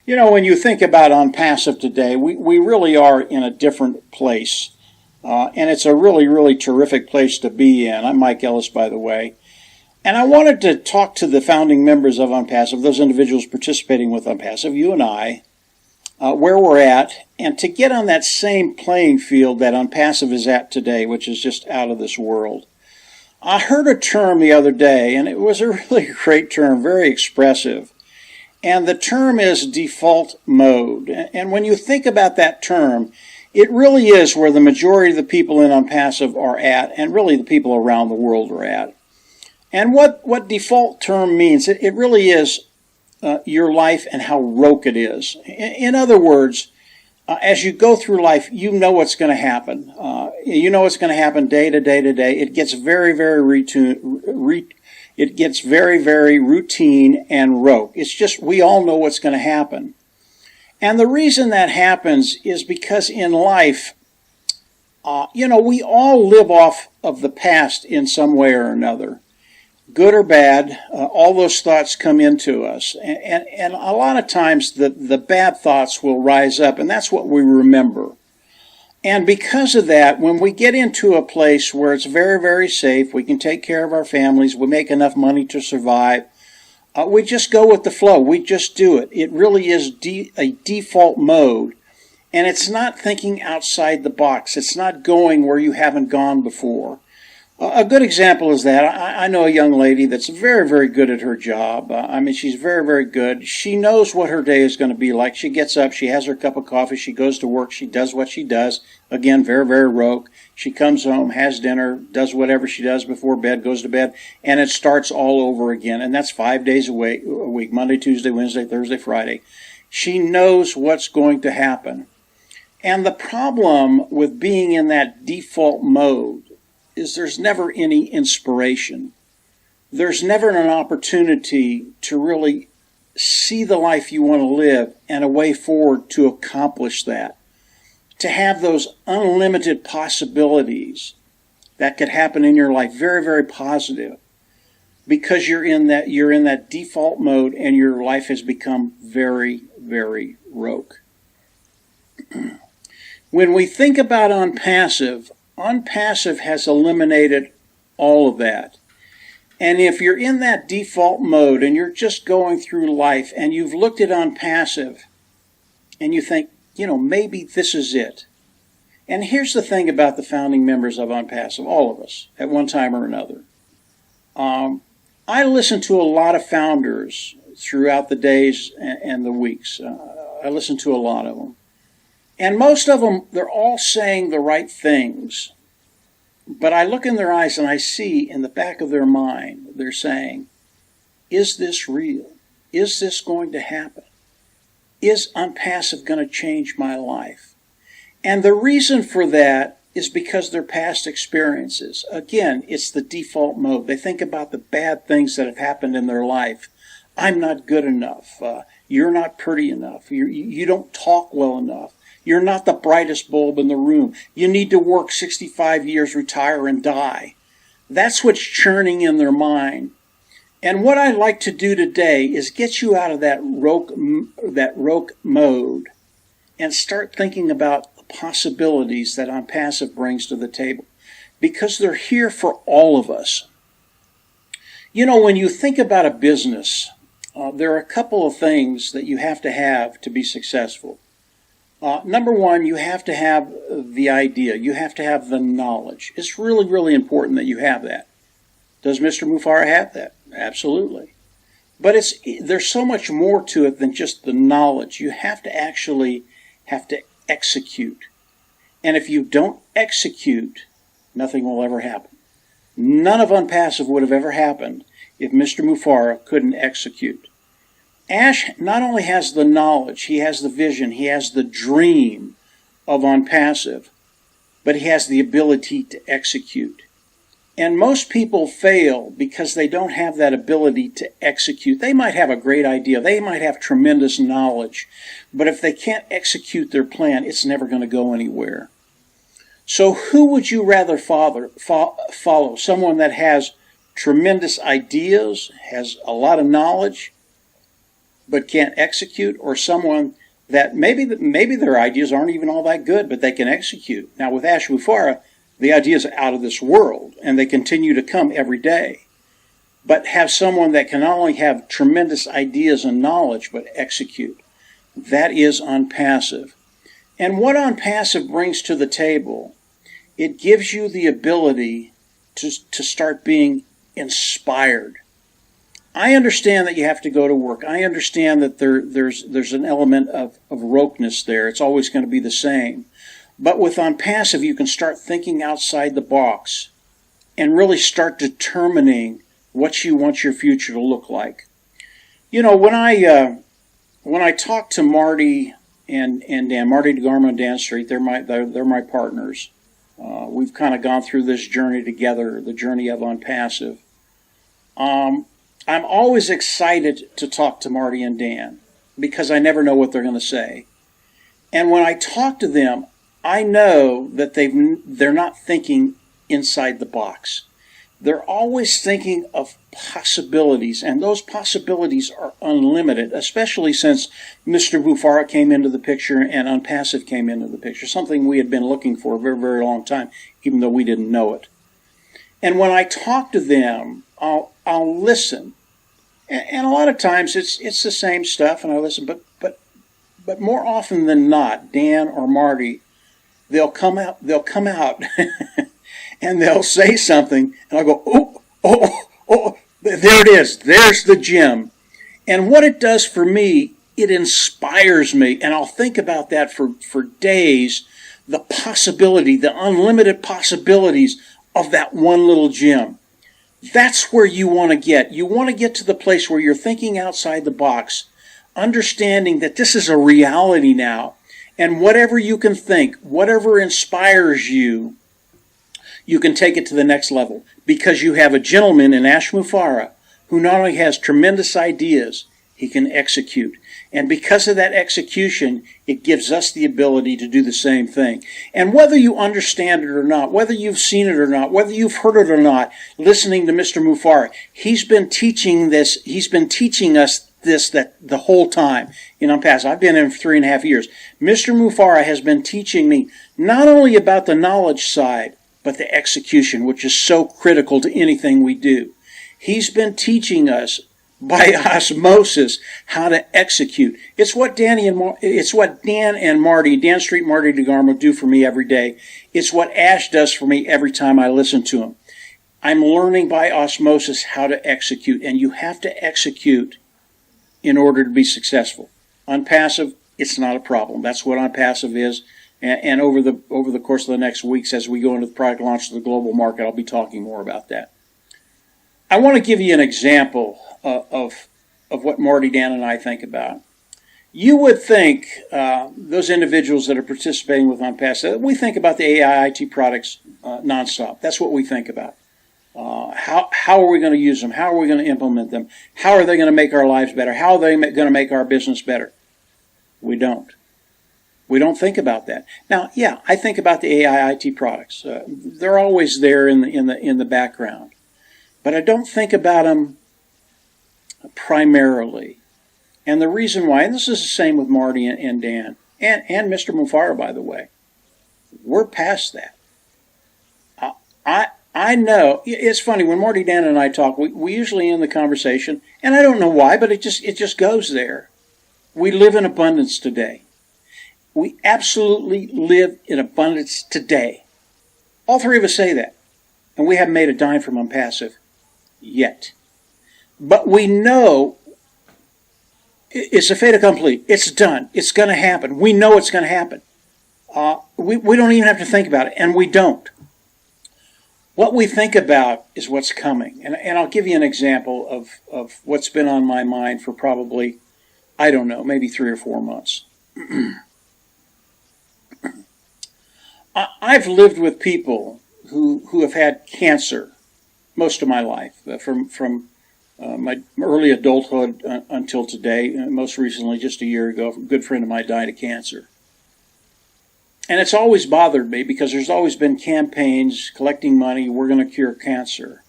When you think about Onpassive today, we really are in a different place. And it's a really, really terrific place to be in. I'm Mike Ellis, by the way. And I wanted to talk to the founding members of Onpassive, those individuals participating with Onpassive, you and I, where we're at, and to get on that same playing field that Onpassive is at today, which is just out of this world. I heard a term the other day, and it was a really great term, very expressive. And the term is default mode. And when you think about that term, it really is where the majority of the people in Onpassive are at, and really the people around the world are at. And what default term means, it really is your life and how rogue it is. In other words, as you go through life, you know what's going to happen. You know what's going to happen day to day to day. It gets very, very routine and rote. It's just we all know what's going to happen. And the reason that happens is because in life, we all live off of the past in some way or another. Good or bad, all those thoughts come into us. And a lot of times the bad thoughts will rise up, and that's what we remember. And because of that, when we get into a place where it's very, very safe, we can take care of our families, we make enough money to survive, we just go with the flow. We just do it. It really is a default mode. And it's not thinking outside the box. It's not going where you haven't gone before. A good example is that I know a young lady that's very, very good at her job. She's very, very good. She knows what her day is going to be like. She gets up, she has her cup of coffee, she goes to work, she does what she does. Again, very, very rogue. She comes home, has dinner, does whatever she does before bed, goes to bed, and it starts all over again. And that's 5 days a week, Monday, Tuesday, Wednesday, Thursday, Friday. She knows what's going to happen. And the problem with being in that default mode is there's never any inspiration. There's never an opportunity to really see the life you want to live and a way forward to accomplish that. To have those unlimited possibilities that could happen in your life, very, very positive, because you're in that default mode and your life has become very, very rogue. When we think about Onpassive has eliminated all of that. And if you're in that default mode and you're just going through life and you've looked at Onpassive and you think, maybe this is it. And here's the thing about the founding members of Onpassive, all of us, at one time or another. I listen to a lot of founders throughout the days and the weeks. I listen to a lot of them. And most of them, they're all saying the right things. But I look in their eyes and I see in the back of their mind, they're saying, is this real? Is this going to happen? Is Onpassive going to change my life? And the reason for that is because their past experiences. Again, it's the default mode. They think about the bad things that have happened in their life. I'm not good enough. You're not pretty enough. You don't talk well enough. You're not the brightest bulb in the room. You need to work 65 years, retire, and die. That's what's churning in their mind. And what I'd like to do today is get you out of that rogue mode and start thinking about the possibilities that Onpassive brings to the table, because they're here for all of us. When you think about a business, there are a couple of things that you have to be successful. Number one, you have to have the idea. You have to have the knowledge. It's really, really important that you have that. Does Mr. Mufara have that? Absolutely. But there's so much more to it than just the knowledge. You have to actually execute. And if you don't execute, nothing will ever happen. None of Onpassive would have ever happened if Mr. Mufara couldn't execute. Ash not only has the knowledge, he has the vision, he has the dream of Onpassive, but he has the ability to execute. And most people fail because they don't have that ability to execute. They might have a great idea, they might have tremendous knowledge, but if they can't execute their plan, it's never going to go anywhere. So who would you rather follow? Someone that has tremendous ideas, has a lot of knowledge, but can't execute, or someone that maybe their ideas aren't even all that good, but they can execute. Now with Ashmufara, the ideas are out of this world, and they continue to come every day. But have someone that can not only have tremendous ideas and knowledge, but execute. That is Onpassive. And what Onpassive brings to the table, it gives you the ability to start being inspired. I understand that you have to go to work. I understand that there's an element of ropeness there. It's always going to be the same. But with Onpassive, you can start thinking outside the box and really start determining what you want your future to look like. You know, when I talk to Marty and Dan, Marty DeGarmo and Dan Street, they're my partners. We've kind of gone through this journey together, the journey of Onpassive. I'm always excited to talk to Marty and Dan because I never know what they're going to say. And when I talk to them, I know that they're not thinking inside the box. They're always thinking of possibilities, and those possibilities are unlimited, especially since Mr. Mufara came into the picture and Onpassive came into the picture, something we had been looking for a very, very long time, even though we didn't know it. And when I talk to them, I'll listen. And a lot of times it's the same stuff, and I listen, but more often than not, Dan or Marty, they'll come out and they'll say something, and I'll go, oh, there it is. There's the gem. And what it does for me, it inspires me, and I'll think about that for days, the possibility, the unlimited possibilities of that one little gem. That's where you want to get. You want to get to the place where you're thinking outside the box, understanding that this is a reality now, and whatever you can think, whatever inspires you, you can take it to the next level, because you have a gentleman in Ashmufara who not only has tremendous ideas, he can execute. And because of that execution, it gives us the ability to do the same thing. And whether you understand it or not, whether you've seen it or not, whether you've heard it or not, listening to Mr. Mufara, he's been teaching us this that the whole time in Onpassive. I've been in for 3.5 years. Mr. Mufara has been teaching me not only about the knowledge side, but the execution, which is so critical to anything we do. He's been teaching us by osmosis how to execute. It's what Dan and Marty, Dan Street, Marty DeGarmo do for me every day. It's what Ash does for me every time I listen to him. I'm learning by osmosis how to execute, and you have to execute in order to be successful. Onpassive, it's not a problem. That's what Onpassive is. And over the course of the next weeks, as we go into the product launch to the global market, I'll be talking more about that. I want to give you an example of what Marty, Dan, and I think about. You would think those individuals that are participating with Onpassive, we think about the AI IT products nonstop. That's what we think about. How are we going to use them? How are we going to implement them? How are they going to make our lives better? How are they going to make our business better? We don't. We don't think about that. Now, yeah, I think about the AI IT products. They're always there in the background, but I don't think about them primarily. And the reason why, and this is the same with Marty and Dan, and Mr. Mufara, by the way, we're past that. I know, it's funny, when Marty, Dan, and I talk, we usually end the conversation, and I don't know why, but it just goes there. We live in abundance today. We absolutely live in abundance today. All three of us say that. And we haven't made a dime from Onpassive yet. But we know it's a fait accompli. It's done. It's going to happen. We know it's going to happen. We don't even have to think about it, and we don't. What we think about is what's coming. And I'll give you an example of what's been on my mind for probably, I don't know, maybe 3 or 4 months. I've lived with people who have had cancer most of my life, from my early adulthood until today. Most recently, just a year ago, a good friend of mine died of cancer. And it's always bothered me because there's always been campaigns collecting money, we're going to cure cancer.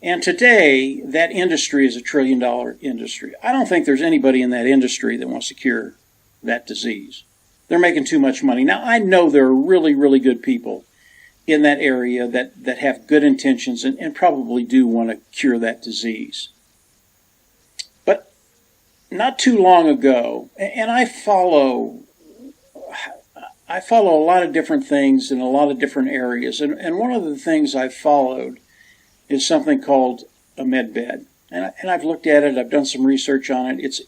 And today, that industry is $1 trillion industry. I don't think there's anybody in that industry that wants to cure that disease. They're making too much money. Now, I know there are really, really good people in that area that have good intentions and probably do want to cure that disease. But not too long ago, and I follow a lot of different things in a lot of different areas, and one of the things I've followed is something called a med bed. And I've looked at it, I've done some research on it.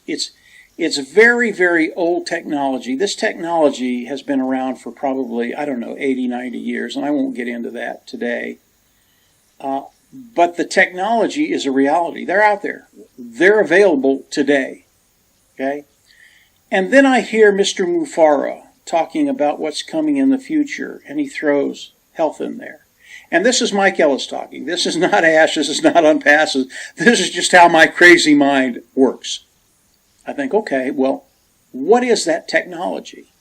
It's very, very old technology. This technology has been around for probably, 80, 90 years, and I won't get into that today. But the technology is a reality. They're out there. They're available today. Okay? And then I hear Mr. Mufara talking about what's coming in the future, and he throws health in there. And this is Mike Ellis talking. This is not Ash. This is not Onpassive. This is just how my crazy mind works. I think, okay, well, what is that technology?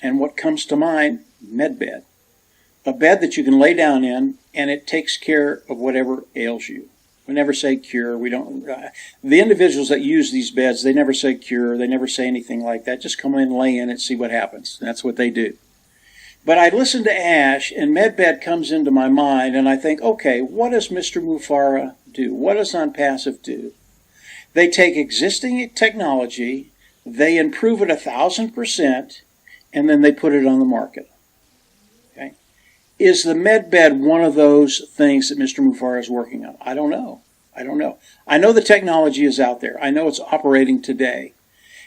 And what comes to mind? Medbed. A bed that you can lay down in, and it takes care of whatever ails you. We never say cure. We don't. The individuals that use these beds, they never say cure. They never say anything like that. Just come in, lay in it, see what happens. That's what they do. But I listen to Ash, and MedBed comes into my mind, and I think, okay, what does Mr. Mufara do? What does Onpassive do? They take existing technology, they improve it 1,000%, and then they put it on the market. Okay? Is the MedBed one of those things that Mr. Mufara is working on? I don't know. I know the technology is out there. I know it's operating today.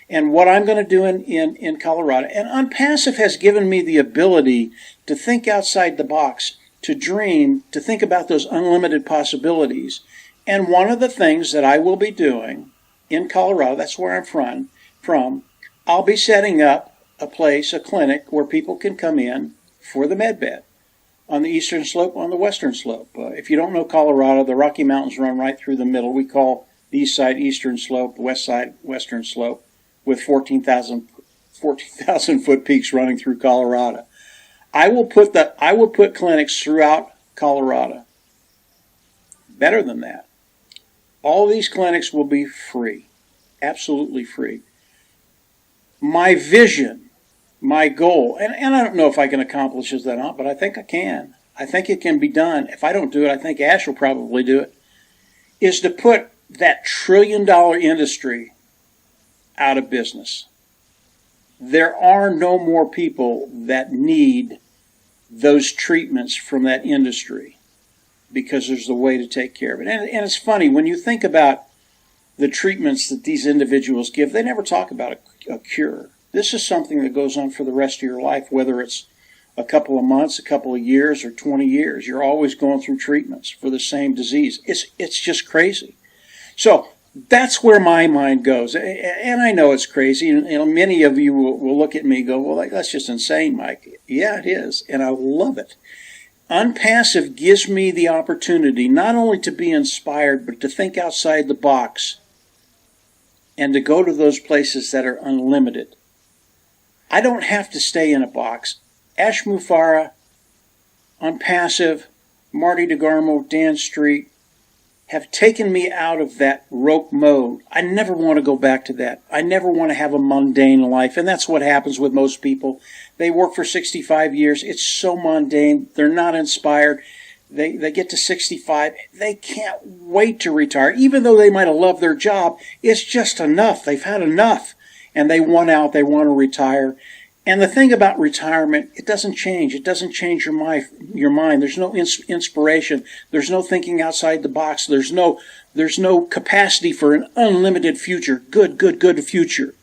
And what I'm going to do in Colorado, and Onpassive has given me the ability to think outside the box, to dream, to think about those unlimited possibilities. And one of the things that I will be doing in Colorado, that's where I'm from, I'll be setting up a place, a clinic, where people can come in for the medbed on the eastern slope, on the western slope. If you don't know Colorado, the Rocky Mountains run right through the middle. We call the east side eastern slope, the west side western slope, with 14,000 foot peaks running through Colorado. I will put clinics throughout Colorado. Better than that, all these clinics will be free, absolutely free. My vision, my goal, and I don't know if I can accomplish this or not, but I think I can. I think it can be done. If I don't do it, I think Ash will probably do it, is to put that $1 trillion industry out of business. There are no more people that need those treatments from that industry because there's a way to take care of it. And it's funny, when you think about the treatments that these individuals give, they never talk about a cure. This is something that goes on for the rest of your life, whether it's a couple of months, a couple of years, or 20 years. You're always going through treatments for the same disease. It's just crazy. So that's where my mind goes. And I know it's crazy. And many of you will look at me and go, well, that's just insane, Mike. Yeah, it is. And I love it. Onpassive gives me the opportunity not only to be inspired, but to think outside the box and to go to those places that are unlimited. I don't have to stay in a box. Ash Mufara, Onpassive, Marty DeGarmo, Dan Street have taken me out of that rote mode. I never want to go back to that. I never want to have a mundane life, and that's what happens with most people. They work for 65 years. It's so mundane. They're not inspired. They get to 65. They can't wait to retire. Even though they might have loved their job, it's just enough. They've had enough, and they want out. They want to retire. And the thing about retirement, it doesn't change. It doesn't change your mind. There's no inspiration. There's no thinking outside the box. There's no capacity for an unlimited future. Good future.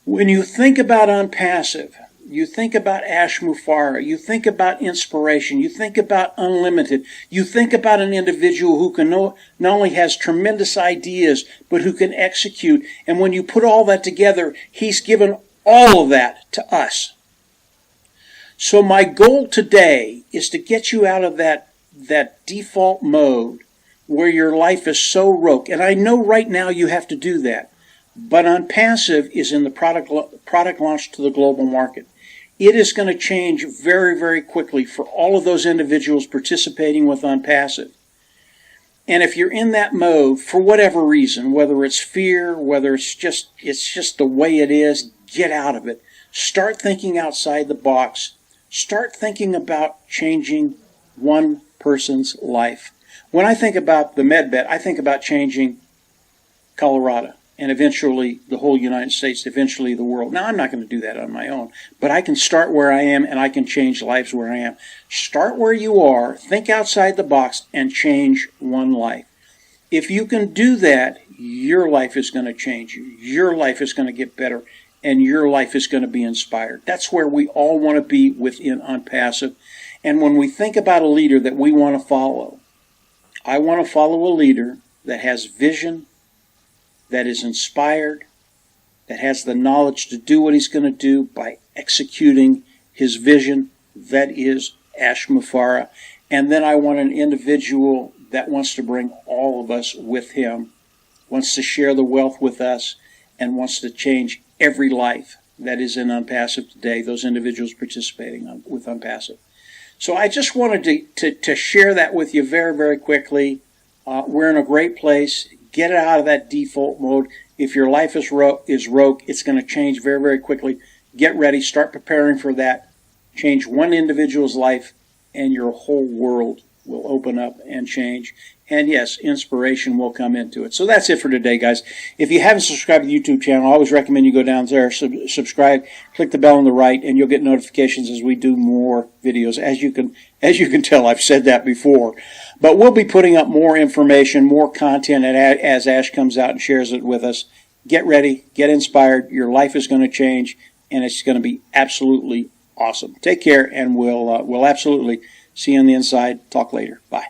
When you think about Onpassive, you think about Ash Mufara, you think about inspiration, you think about unlimited, you think about an individual who can not only has tremendous ideas, but who can execute. And when you put all that together, he's given all of that to us. So my goal today is to get you out of that default mode where your life is so rote. And I know right now you have to do that. But Onpassive is in the product launch to the global market. It is going to change very, very quickly for all of those individuals participating with Onpassive. And if you're in that mode for whatever reason, whether it's fear, whether it's just the way it is, get out of it. Start thinking outside the box. Start thinking about changing one person's life. When I think about the MedBet, I think about changing Colorado and eventually the whole United States, eventually the world. Now, I'm not going to do that on my own, but I can start where I am and I can change lives where I am. Start where you are, think outside the box, and change one life. If you can do that, your life is going to change. Your life is going to get better, and your life is going to be inspired. That's where we all want to be within Onpassive. And when we think about a leader that we want to follow, I want to follow a leader that has vision, that is inspired, that has the knowledge to do what he's going to do by executing his vision. That is Ash Mufareh. And then I want an individual that wants to bring all of us with him, wants to share the wealth with us, and wants to change every life that is in Onpassive today, those individuals participating with Onpassive. So I just wanted to share that with you very, very quickly. We're in a great place. Get it out of that default mode. If your life is rogue, it's going to change very, very quickly. Get ready. Start preparing for that. Change one individual's life, and your whole world will open up and change. And yes, inspiration will come into it. So that's it for today, guys. If you haven't subscribed to the YouTube channel, I always recommend you go down there, subscribe, click the bell on the right, and you'll get notifications as we do more videos. As you can tell, I've said that before. But we'll be putting up more information, more content as Ash comes out and shares it with us. Get ready, get inspired. Your life is going to change, and it's going to be absolutely awesome. Take care, and we'll absolutely see you on the inside. Talk later. Bye.